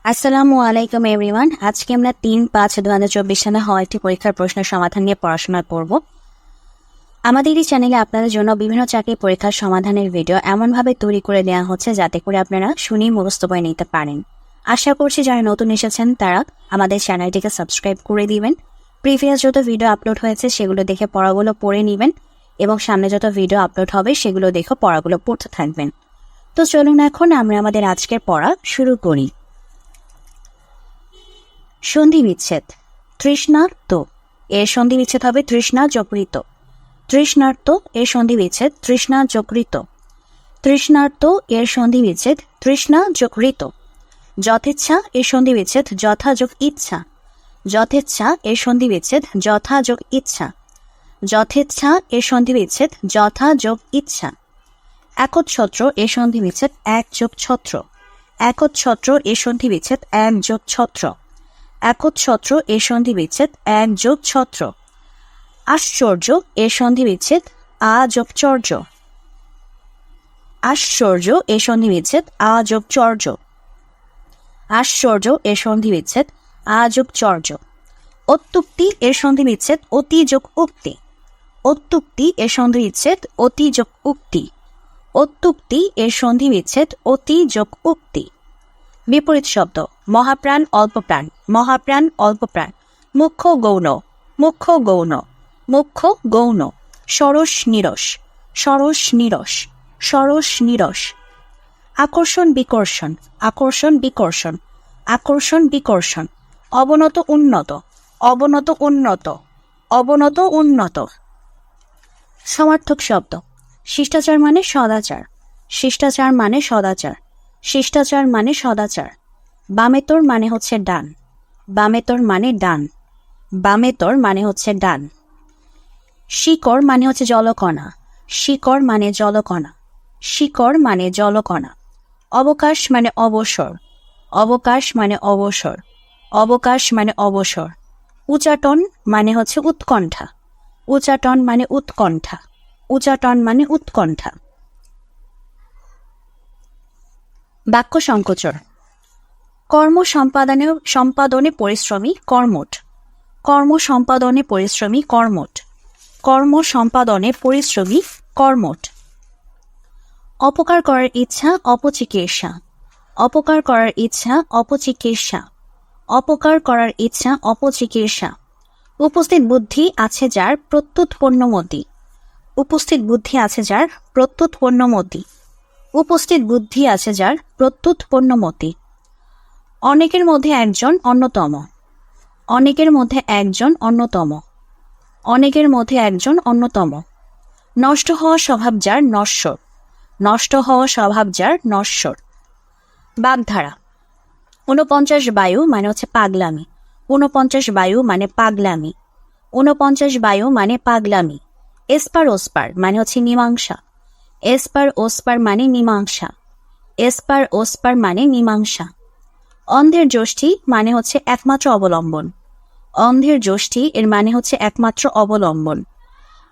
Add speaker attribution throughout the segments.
Speaker 1: আসসালামু আলাইকুম এভরিওয়ান। আজকে আমরা ৩-৫-২০২৪ সালে হওয়া একটি পরীক্ষার প্রশ্নের সমাধান নিয়ে পড়াশোনা করব। আমাদের এই চ্যানেলে আপনাদের জন্য বিভিন্ন চাকরি পরীক্ষার সমাধানের ভিডিও এমনভাবে তৈরি করে দেওয়া হচ্ছে যাতে করে আপনারা শুনেই মুখস্থ করে নিতে পারেন। আশা করছি যারা নতুন এসেছেন তারা আমাদের চ্যানেলটিকে সাবস্ক্রাইব করে দিবেন। প্রিভিয়াস যত ভিডিও আপলোড হয়েছে সেগুলো দেখে পড়াগুলো পড়ে নেবেন এবং সামনে যত ভিডিও আপলোড হবে সেগুলো দেখে পড়াগুলো পড়তে থাকবেন। তো চলুন এখন আমরা আমাদের আজকের পড়া শুরু করি। সন্ধি বিচ্ছেদ। তৃষ্ণার্ত এর সন্ধি বিচ্ছেদ হবে তৃষ্ণা যকৃত। তৃষ্ণার্ত এর সন্ধি বিচ্ছেদ তৃষ্ণা যকৃত। তৃষ্ণার্ত এর সন্ধি বিচ্ছেদ তৃষ্ণা যকৃত। যথেচ্ছা এর সন্ধি বিচ্ছেদ যথাযোগ ইচ্ছা। যথেচ্ছা এর সন্ধি বিচ্ছেদ যথাযোগ ইচ্ছা। যথেচ্ছা এর সন্ধি বিচ্ছেদ যথাযোগ ইচ্ছা। একচ্ছত্র এর সন্ধি বিচ্ছেদ একযোগ ছত্র। একচ্ছত্র এর সন্ধি বিচ্ছেদ একযোগ ছত্র। একচ্ছত্র এর সন্ধি বিচ্ছেদ একযোগ ছত্র। আশ্চর্য এর সন্ধি বিচ্ছেদ আযোগচর্য। আশ্চর্য এর সন্ধি বিচ্ছেদ আযোগচর্য। আশ্চর্য এর সন্ধি বিচ্ছেদ আযোগচর্য। অত্যুক্তি এর সন্ধি বিচ্ছেদ অতিযোগ উক্তি। অত্যুক্তি এর সন্ধি বিচ্ছেদ অতিযোগ উক্তি। অত্যুক্তি এর সন্ধি বিচ্ছেদ অতিযোগ উক্তি। বিপরীত শব্দ। মহাপ্রাণ অল্পপ্রাণ। মহাপ্রাণ অল্পপ্রাণ। মুখ্য গৌণ। মুখ্য গৌণ। মুখ্য গৌণ। সরস নিরস। সরস নিরস। সরস নিরস। আকর্ষণ বিকর্ষণ। আকর্ষণ বিকর্ষণ। আকর্ষণ বিকর্ষণ। অবনত উন্নত। অবনত উন্নত। অবনত উন্নত। সমার্থক শব্দ। শিষ্টাচার মানে সদাচার। শিষ্টাচার মানে সদাচার। শিষ্টাচার মানে সদাচার। বামেতর মানে হচ্ছে ডান। বামেতর মানে ডান। বামেতর মানে হচ্ছে ডান। শিকড় মানে হচ্ছে জলকণা। শিকড় মানে জলকণা। শিকড় মানে জলকণা। অবকাশ মানে অবসর। অবকাশ মানে অবসর। অবকাশ মানে অবসর। উচাটন মানে হচ্ছে উৎকণ্ঠা। উচাটন মানে উৎকণ্ঠা। উচাটন মানে উৎকণ্ঠা। বাক্য সংকোচন। কর্ম সম্পাদনে পরিশ্রমী কর্মঠ। কর্ম সম্পাদনে পরিশ্রমী কর্মঠ। কর্ম সম্পাদনে পরিশ্রমী কর্মঠ। অপকার করার ইচ্ছা অপচিকিৎসা। অপকার করার ইচ্ছা অপচিকিৎসা। অপকার করার ইচ্ছা অপচিকিৎসা। উপস্থিত বুদ্ধি আছে যার প্রত্যুৎপন্নমতি। উপস্থিত বুদ্ধি আছে যার প্রত্যুৎপন্নমতি। উপস্থিত বুদ্ধি আছে যার প্রত্যুৎপন্নমতি। অনেকের মধ্যে একজন অন্যতম। অনেকের মধ্যে একজন অন্যতম। অনেকের মধ্যে একজন অন্যতম। নষ্ট হওয়া স্বভাব যার নশ্বর। নষ্ট হওয়া স্বভাব যার নশ্বর। বাগধারা। ৪৯ বায়ু মানে হচ্ছে পাগলামি। ৪৯ বায়ু মানে পাগলামি। ৪৯ বায়ু মানে পাগলামি। এসপার ওসপার মানে হচ্ছে মীমাংসা। এসপার ওসপার মানে মীমাংসা। এসপার ওসপার মানে মীমাংসা। অন্ধের যষ্টি মানে হচ্ছে একমাত্র অবলম্বন। অন্ধের যষ্টি এর মানে হচ্ছে একমাত্র অবলম্বন।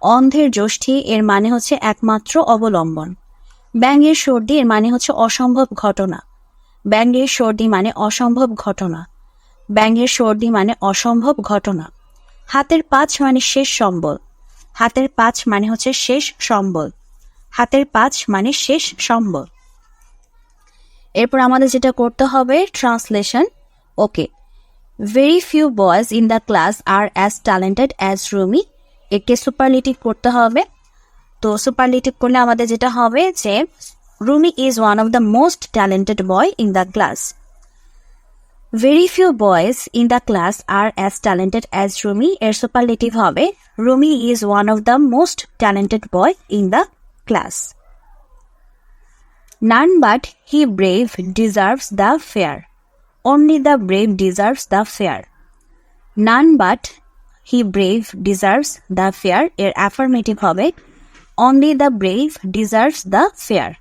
Speaker 1: অন্ধের যষ্টি এর মানে হচ্ছে একমাত্র অবলম্বন। ব্যাঙের সর্দি এর মানে হচ্ছে অসম্ভব ঘটনা। ব্যাঙের সর্দি মানে অসম্ভব ঘটনা। ব্যাঙের সর্দি মানে অসম্ভব ঘটনা। হাতের পাঁচ মানে শেষ সম্বল। হাতের পাঁচ মানে হচ্ছে শেষ সম্বল। হাতের পাঁচ মানে শেষ সম্বল। এরপর আমাদের যেটা করতে হবে translation. Okay. Very few boys in the class are as talented as Rumi. একটি সুপারলেটিভ করতে হবে। তো সুপারলেটিভ করলে আমাদের যেটা হবে যে Rumi is one of the most talented boy in the class. Very few boys in the class are as talented as Rumi এর সুপারলেটিভ হবে Rumi is one of the most talented boy in the class. None but he brave deserves the fair. Only the brave deserves the fair. None but he brave deserves the fair এর affirmative হবে only the brave deserves the fair.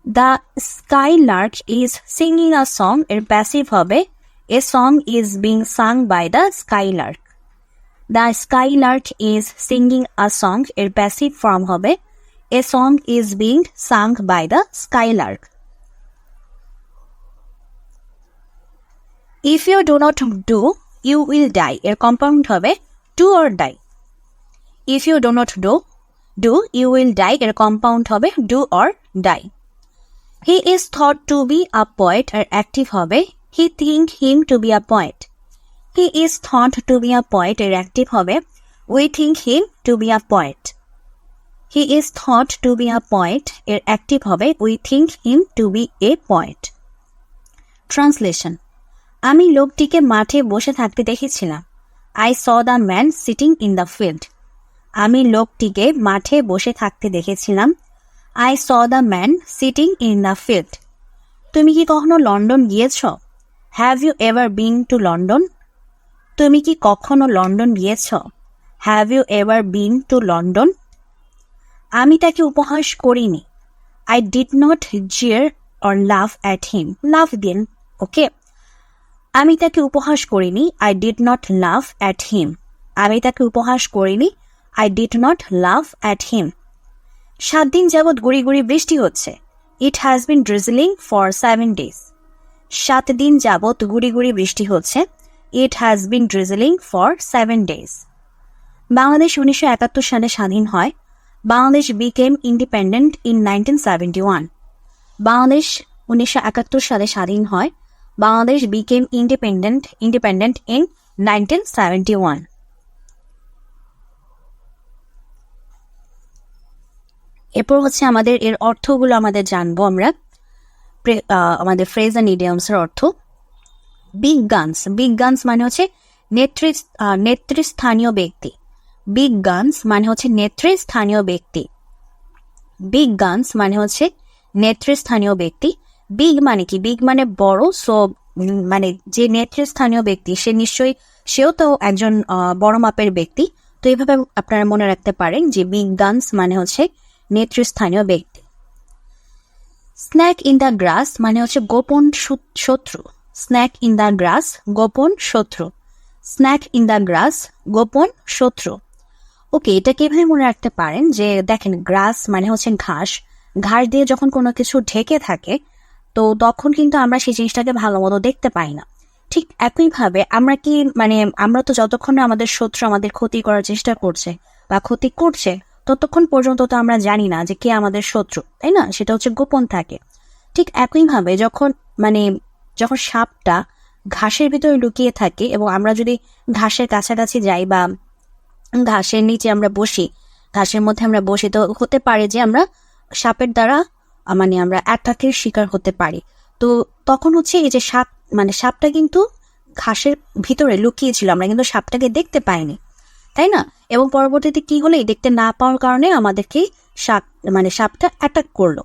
Speaker 1: The skylark is singing a song এর passive হবে a song is being sung by the skylark. The skylark is singing a song এর passive form হবে a song is being sung by the skylark. If you do not do you will die এর compound হবে do or die. If you do not do you will die এর compound হবে do or die. He is thought to be a poet এর active হবে he think him to be a poet. He is thought to be a poet এর active হবে we think him to be a poet. He is thought to be a poet এর active হবে we think him to be a poet. Translation, আমি লোকটিকে মাঠে বসে থাকতে দেখেছিলাম। I saw the man sitting in the field. আমি লোকটিকে মাঠে বসে থাকতে দেখেছিলাম। I saw the man sitting in the field. তুমি কি কখনো লন্ডন গিয়েছ? Have you ever been to London? তুমি কি কখনো লন্ডন গিয়েছ? Have you ever been to London? আমি তাকে উপহাস করিনি। আই ডিড নট জিয়ার অর লাভ অ্যাট হিম। লাভ দিন, ওকে। আমি তাকে উপহাস করিনি। I did not love at him. আমি তাকে উপহাস করিনি। I did not love at him. 7 দিন যাবৎ গুড়ি গুড়ি বৃষ্টি হচ্ছে। ইট has been drizzling for 7 days। 7 দিন যাবৎ গুড়ি গুড়ি বৃষ্টি হচ্ছে। ইট has been drizzling for 7 days। Bangladesh 1971 সালে স্বাধীন হয়। Bangladesh became independent in 1971। Bangladesh 1971 সালে স্বাধীন হয়। Bangladesh became independent in 1971। এরপর হচ্ছে আমাদের এর অর্থগুলো আমাদের জানবো আমরা। আমাদের ফ্রেজ অ্যান্ড ইডিয়মসের অর্থ। বিগ গানস মানে হচ্ছে নেতৃস্থানীয় ব্যক্তি। বিগ গানস মানে হচ্ছে নেতৃস্থানীয় ব্যক্তি। বিগ গানস মানে হচ্ছে নেতৃস্থানীয় ব্যক্তি। বিগ মানে কি? বিগ মানে বড়। সো মানে যে নেতৃস্থানীয় ব্যক্তি সেও তো একজন বড় মাপের ব্যক্তি। তো এইভাবে আপনারা মনে রাখতে পারেন যে বিগ গানস মানে হচ্ছে নেতৃস্থানীয় ব্যক্তি। স্ন্যাক ইন দ্য গ্রাস মানে হচ্ছে গোপন শত্রু। স্ন্যাক ইন দ্য গ্রাস গোপন শত্রু। স্ন্যাক ইন দ্য গ্রাস গোপন শত্রু। ওকে, এটা কিভাবে মনে রাখতে পারেন যে দেখেন গ্রাস মানে হচ্ছে ঘাস। ঘাস দিয়ে যখন কোনো কিছু ঢেকে থাকে তো তখন কিন্তু আমরা সেই জিনিসটাকে ভালো মতো দেখতে পাই না। ঠিক একইভাবে আমরা তো যতক্ষণ আমাদের শত্রু আমাদের ক্ষতি করার চেষ্টা করছে বা ক্ষতি করছে ততক্ষণ পর্যন্ত তো আমরা জানি না যে কে আমাদের শত্রু, তাই না? সেটা হচ্ছে গোপন থাকে। ঠিক একইভাবে যখন সাপটা ঘাসের ভিতরে লুকিয়ে থাকে এবং আমরা যদি ঘাসের কাছাকাছি যাই বা ঘাসের নিচে আমরা বসি, ঘাসের মধ্যে আমরা বসি, তো হতে পারে যে আমরা সাপের দ্বারা আমরা অ্যাটাকের শিকার হতে পারি। তো তখন হচ্ছে এই যে সাপটা কিন্তু ঘাসের ভিতরে লুকিয়েছিল, আমরা কিন্তু সাপটাকে দেখতে পাইনি, তাই না? এবং পরবর্তীতে কি হলো, এই দেখতে না পাওয়ার কারণে আমাদেরকে সাপটা অ্যাটাক করলো।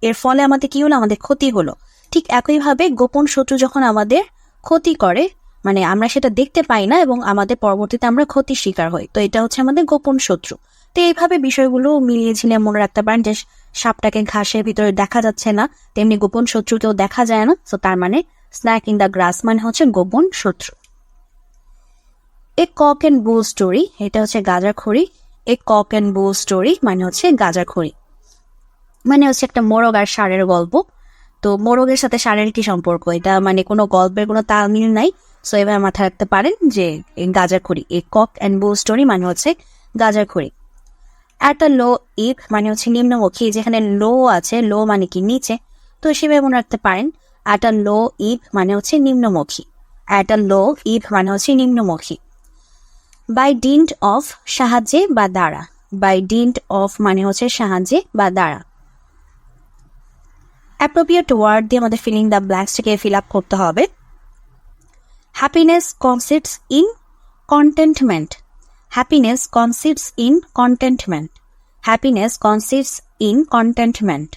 Speaker 1: এর ফলে আমাদের কি হলো, আমাদের ক্ষতি হলো। ঠিক একইভাবে গোপন শত্রু যখন আমাদের ক্ষতি করে আমরা সেটা দেখতে পাই না এবং আমাদের পরবর্তীতে আমরা ক্ষতির শিকার হই। তো এটা হচ্ছে আমাদের গোপন শত্রু। তো এইভাবে বিষয়গুলো মিলিয়ে ঝিলিয়ে মনে রাখতে পারেন যে সাপটাকে ঘাসের ভিতরে দেখা যাচ্ছে না, তেমনি গোপন শত্রুকেও দেখা যায় না। তো তার মানে স্ন্যাক ইন দ্য গ্রাস মানে হচ্ছে গোপন শত্রু। এ কক অ্যান্ড বুল স্টোরি, এটা হচ্ছে গাঁজাখড়ি। এ কক অ্যান্ড বুল স্টোরি মানে হচ্ছে গাঁজাখড়ি, মানে হচ্ছে একটা মোরগ আর ষাঁড়ের গল্প। তো মোরগের সাথে ষাঁড়ের কি সম্পর্ক? এটা কোনো গল্পের কোনো তাল মিল নাই। সো এবার মাথায় রাখতে পারেন যে গাঁজাখড়ি। এ কক অ্যান্ড বুল স্টোরি মানে হচ্ছে গাঁজাখড়ি। একটা লো ইভ মানে হচ্ছে নিম্নমুখী, যেখানে লো আছে, লো মানে কি নিচে, তো সেভাবে মনে রাখতে পারেন। একটা লো ইভ মানে হচ্ছে নিম্নমুখী। একটা লো ইভ মানে হচ্ছে নিম্নমুখী। বাই ডিন্ট অফ সাহায্যে বা দ্বারা। বাই ডিন্ট অফ মানে হচ্ছে সাহায্যে বা দ্বারা। অ্যাপ্রোপ্রিয়েট ওয়ার্ড দিয়ে আমাদের ফিলিং দ্য ব্ল্যাঙ্কসটাকে ফিল আপ করতে হবে। Happiness consists in contentment. Happiness consists in contentment. Happiness consists in contentment.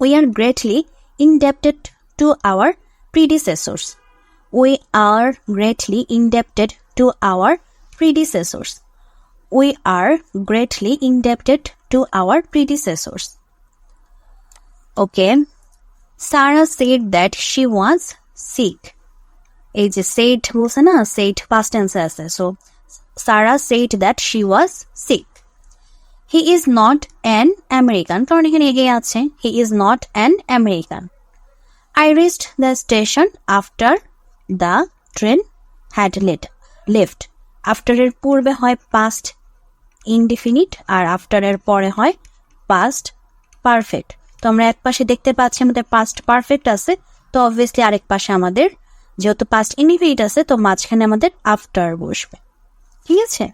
Speaker 1: We are greatly indebted to our predecessors. We are greatly indebted to our predecessors. We are greatly indebted to our predecessors. Okay. Sarah said that she was sick. এই যে said বলছে না, said past tense আছে। So Sarah said that she was sick. He is not an American, কারণ এখানে এগিয়ে আছে, he is not an American. I reached the station after the train had left. After এর পূর্বে হয় past indefinite আর after এর পরে হয় past perfect. তো আমরা এক পাশে দেখতে পাচ্ছি আমাদের past perfect আছে, তো অবভিয়াসলি আরেক পাশে আমাদের যেহেতু past indefinite আছে তো মাঝখানে আমাদের after বসবে। ঠিক আছে,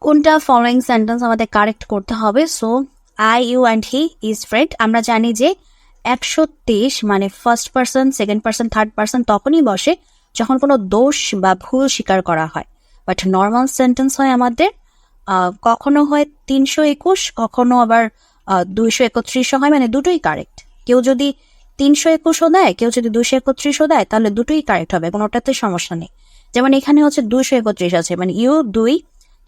Speaker 1: কোনটা ফলোইং সেন্টেন্স আমাদের কারেক্ট করতে হবে? So I, you and he is friend. আমরা জানি যে 123 মানে first person, second person, third person তখনই বসে যখন কোনো দোষ বা ভুল স্বীকার করা হয়। বাট নর্মাল সেন্টেন্স হয় আমাদের কখনো হয় 321, কখনো আবার 231 হয়, মানে দুটোই কারেক্ট। কেউ যদি 321ও দেয়, কেউ যদি 231ও দেয়, তাহলে দুটোই কারেক্ট হবে, কোনোটাতে সমস্যা নেই। যেমন এখানে হচ্ছে 231 আছে, মানে ইউ 2,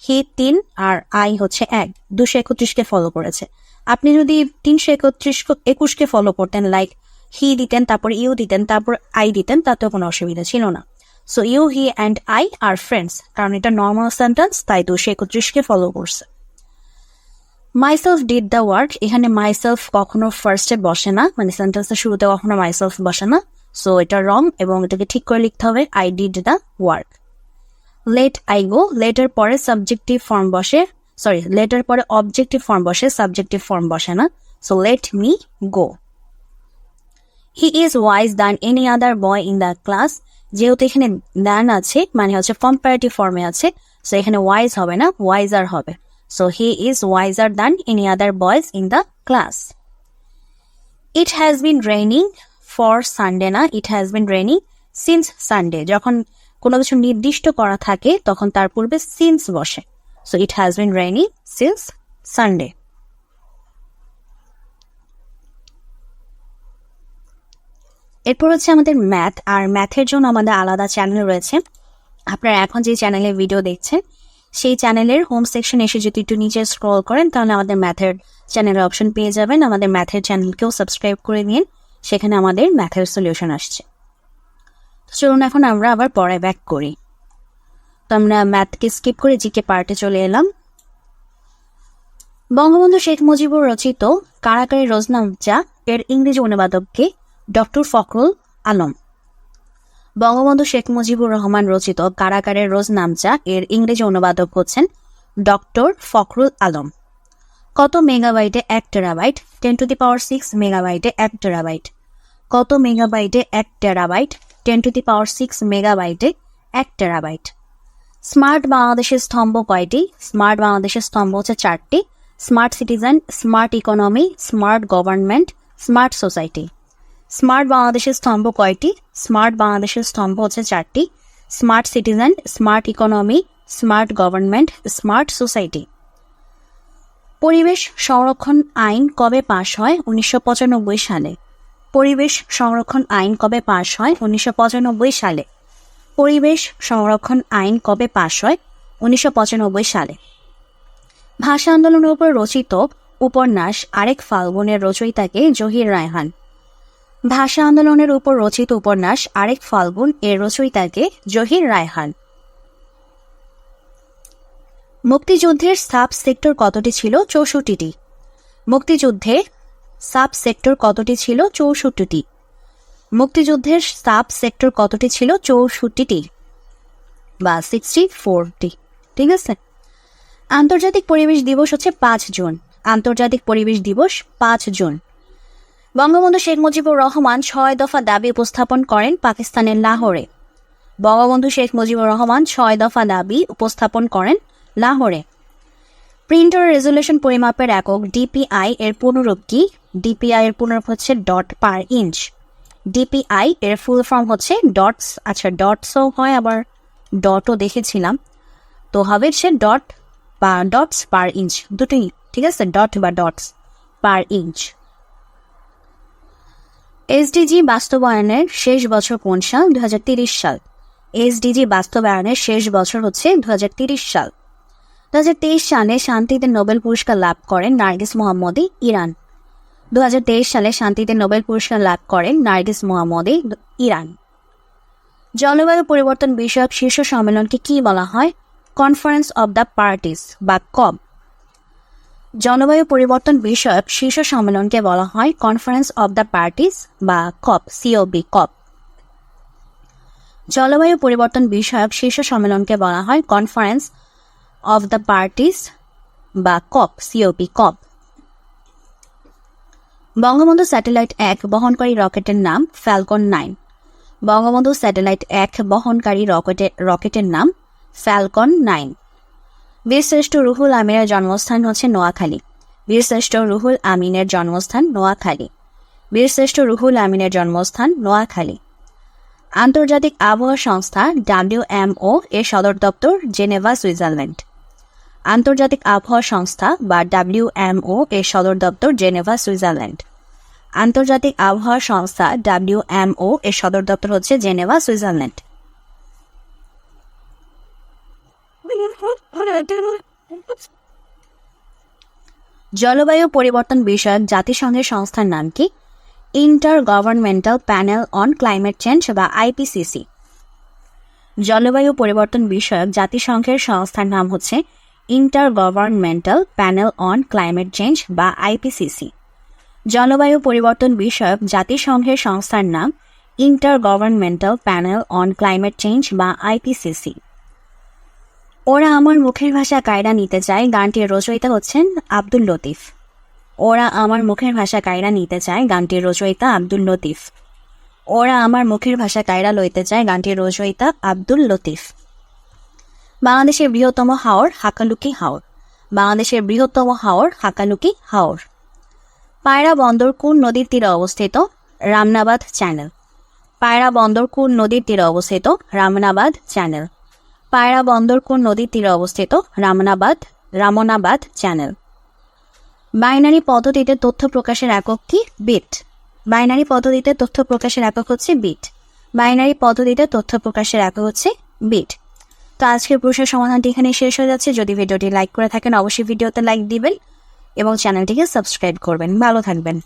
Speaker 1: হি 3 আর আই হচ্ছে 1, 231কে ফলো করেছে। আপনি যদি 321কে ফলো করতেন, লাইক হি দিতেন, তারপর ইউ দিতেন, তারপর আই দিতেন, তাতেও কোনো অসুবিধা ছিল না। So you, he and I are friends, কারণ এটা নর্মাল সেন্টেন্স, তাই 231কে ফলো করছে। মাইসেলফ ডিড দ্য ওয়ার্ক, এখানে মাইসেলফ কখনো ফার্স্টে বসে না, মানে সেন্টেন্সের শুরুতে কখনো মাইসেলফ বসে না, সো এটা রং এবং এটাকে ঠিক করে লিখতে হবে I did the work. Let I go, লেটার পরে সাবজেক্টিভ ফর্ম বসে, সরি লেটার পরে অবজেক্টিভ ফর্ম বসে, সাবজেক্টিভ ফর্ম বসে না, so let me go. He is wise than any other boy in the class, যেহেতু এখানে দ্যান আছে মানে হচ্ছে কম্পারেটিভ ফর্মে আছে, সো এখানে ওয়াইজ হবে না, ওয়াইজার হবে। So he is wiser than any other boys in the class. It has been raining for Sunday, না it has been raining since Sunday, যখন কোনো কিছু নির্দিষ্ট করা থাকে তখন তার পূর্বে সিন্স বসে, so it has been raining since Sunday. এরপর হচ্ছে আমাদের ম্যাথ, আর ম্যাথের জন্য আমাদের আলাদা চ্যানেল রয়েছে। আপনারা এখন যে চ্যানেলে ভিডিও দেখছেন সেই চ্যানেলের হোম সেকশন এসে যদি একটু নিচে স্ক্রল করেন তাহলে আমাদের ম্যাথের চ্যানেলের অপশন পেয়ে যাবেন। আমাদের ম্যাথের চ্যানেলকেও সাবস্ক্রাইব করে নিন, সেখানে আমাদের ম্যাথের সলিউশন আসছে। চলুন এখন আমরা আবার পড়ায় ব্যাক করি। তো আমরা ম্যাথকে স্কিপ করে জিকে পার্টে চলে এলাম। বঙ্গবন্ধু শেখ মুজিবুর রচিত কারাগারের রোজনামচা এর ইংরেজি অনুবাদককে ডক্টর ফখরুল আলম। বঙ্গবন্ধু শেখ মুজিবুর রহমান রচিত কারাগারের রোজনামচা এর ইংরেজি অনুবাদক হচ্ছেন ডক্টর ফখরুল আলম। কত মেগাবাইটে 1 টেরাবাইট? 10⁶ মেগাবাইটে 1 টেরাবাইট। কত মেগাবাইটে 1 টেরাবাইট? 10⁶ মেগাবাইটে 1 টেরাবাইট। স্মার্ট বাংলাদেশের স্তম্ভ কয়টি? স্মার্ট বাংলাদেশের স্তম্ভ হচ্ছে 4টি: smart citizen, smart economy, smart government, smart society. Smart বাংলাদেশের স্তম্ভ কয়টি? স্মার্ট বাংলাদেশের স্তম্ভ হচ্ছে 4টি: smart citizen, smart economy, smart government, smart society. পরিবেশ সংরক্ষণ আইন কবে পাশ হয়? 1995 সালে। পরিবেশ সংরক্ষণ আইন কবে পাশ হয়? 1995 সালে। পরিবেশ সংরক্ষণ আইন কবে পাশ হয়? 1995 সালে। ভাষা আন্দোলনের উপর রচিত উপন্যাস আরেক ফাল্গুনের রচয়িতাকে জহির রায়হান। ভাষা আন্দোলনের উপর রচিত উপন্যাস আরেক ফাল্গুন এর রচয়িতাকে জহির রায়হান। মুক্তিযুদ্ধের সাব সেক্টর কতটি ছিল? 64টি। মুক্তিযুদ্ধের সাব সেক্টর কতটি ছিল? 64টি। মুক্তিযুদ্ধের সাব সেক্টর কতটি ছিল? 64টি বা 64টি। ঠিক আছে। আন্তর্জাতিক পরিবেশ দিবস হচ্ছে 5 জুন। আন্তর্জাতিক পরিবেশ দিবস 5 জুন। বঙ্গবন্ধু শেখ মুজিবুর রহমান 6 দফা দাবি উপস্থাপন করেন পাকিস্তানের লাহোরে। বঙ্গবন্ধু শেখ মুজিবুর রহমান 6 দফা দাবি উপস্থাপন করেন লাহোরে। প্রিন্টার রেজুলেশন পরিমাপের একক ডিপিআই এর পুনরূপ কি? ডিপিআই এর পুনরূপ হচ্ছে ডট পার ইঞ্চ। ডিপিআই এর ফুল ফর্ম হচ্ছে ডটস। আচ্ছা, ডটসও হয়, আবার ডটও দেখেছিলাম, তো হবে সে ডট বা ডটস পার ইঞ্চ, দুটোই ঠিক আছে, ডট বা ডটস পার ইঞ্চ। এসডিজি বাস্তবায়নের শেষ বছর কোন সাল? 2030 সাল। এসডিজি বাস্তবায়নের শেষ বছর হচ্ছে 2030 সাল। 2023 সালে শান্তিতে নোবেল পুরস্কার লাভ করেন নার্গিস মোহাম্মদী, ইরান। 2023 সালে শান্তিতে নোবেল পুরস্কার লাভ করেন নার্গিস মোহাম্মদী, ইরান। জলবায়ু পরিবর্তন বিষয়ক শীর্ষ সম্মেলনকে কি বলা হয়? কনফারেন্স অব দ্য পার্টিস বা কব। জলবায়ু পরিবর্তন বিষয়ক শীর্ষ সম্মেলনকে বলা হয় কনফারেন্স অব দ্য পার্টিস বা কপ, সিওবি, কপ। জলবায়ু পরিবর্তন বিষয়ক শীর্ষ সম্মেলনকে বলা হয় কনফারেন্স অব দ্য পার্টিস বা কপ, সিওপি, কপ। বঙ্গবন্ধু স্যাটেলাইট 1 বহনকারী রকেটের নাম ফ্যালকন 9। বঙ্গবন্ধু স্যাটেলাইট 1 বহনকারী রকেটের নাম ফ্যালকন 9। বীরশ্রেষ্ঠ রুহুল আমিনের জন্মস্থান হচ্ছে নোয়াখালী। বীরশ্রেষ্ঠ রুহুল আমিনের জন্মস্থান নোয়াখালী। বীরশ্রেষ্ঠ রুহুল আমিনের জন্মস্থান নোয়াখালী। আন্তর্জাতিক আবহাওয়া সংস্থা WMO এর সদর দপ্তর জেনেভা, সুইজারল্যান্ড। আন্তর্জাতিক আবহাওয়া সংস্থা বা WMO এর সদর দপ্তর জেনেভা, সুইজারল্যান্ড। আন্তর্জাতিক আবহাওয়া সংস্থা WMO এর সদর দপ্তর হচ্ছে জেনেভা, সুইজারল্যান্ড। জলবায়ু পরিবর্তন বিষয়ক জাতিসংঘের সংস্থার নাম কি? Inter governmental panel on climate change বা IPCC। জলবায়ু পরিবর্তন বিষয়ক জাতিসংঘের সংস্থার নাম হচ্ছে inter governmental panel on climate change বা IPCC। জলবায়ু পরিবর্তন বিষয়ক জাতিসংঘের সংস্থার নাম inter governmental panel on climate change বা IPCC। ওরা আমার মুখের ভাষা কায়রা নিতে চায় গানটির রচয়িতা হচ্ছেন আব্দুল লতিফ। ওরা আমার মুখের ভাষা কায়রা নিতে চায় গানটির রচয়িতা আব্দুল লতিফ। ওরা আমার মুখের ভাষা কায়রা লইতে চায় গানটির রচয়িতা আব্দুল লতিফ। বাংলাদেশের বৃহত্তম হাওর হাকালুকি হাওর। বাংলাদেশের বৃহত্তম হাওর হাকালুকি হাওর। পায়রা বন্দর কোন নদীর তীরে অবস্থিত? রামনাবাদ চ্যানেল। পায়রা বন্দর কোন নদীর তীরে অবস্থিত? রামনাবাদ চ্যানেল। পায়রা বন্দর কোন নদীর তীরে অবস্থিত? রামনাবাদ চ্যানেল। বাইনারি পদ্ধতিতে তথ্য প্রকাশের একক কি? বিট। বাইনারি পদ্ধতিতে তথ্য প্রকাশের একক হচ্ছে বিট। বাইনারি পদ্ধতিতে তথ্য প্রকাশের একক হচ্ছে বিট। তো আজকের প্রশ্নের সমাধানটি এখানে শেষ হয়ে যাচ্ছে। যদি ভিডিওটি লাইক করে থাকেন অবশ্যই ভিডিওতে লাইক দিবেন এবং চ্যানেলটিকে সাবস্ক্রাইব করবেন। ভালো থাকবেন।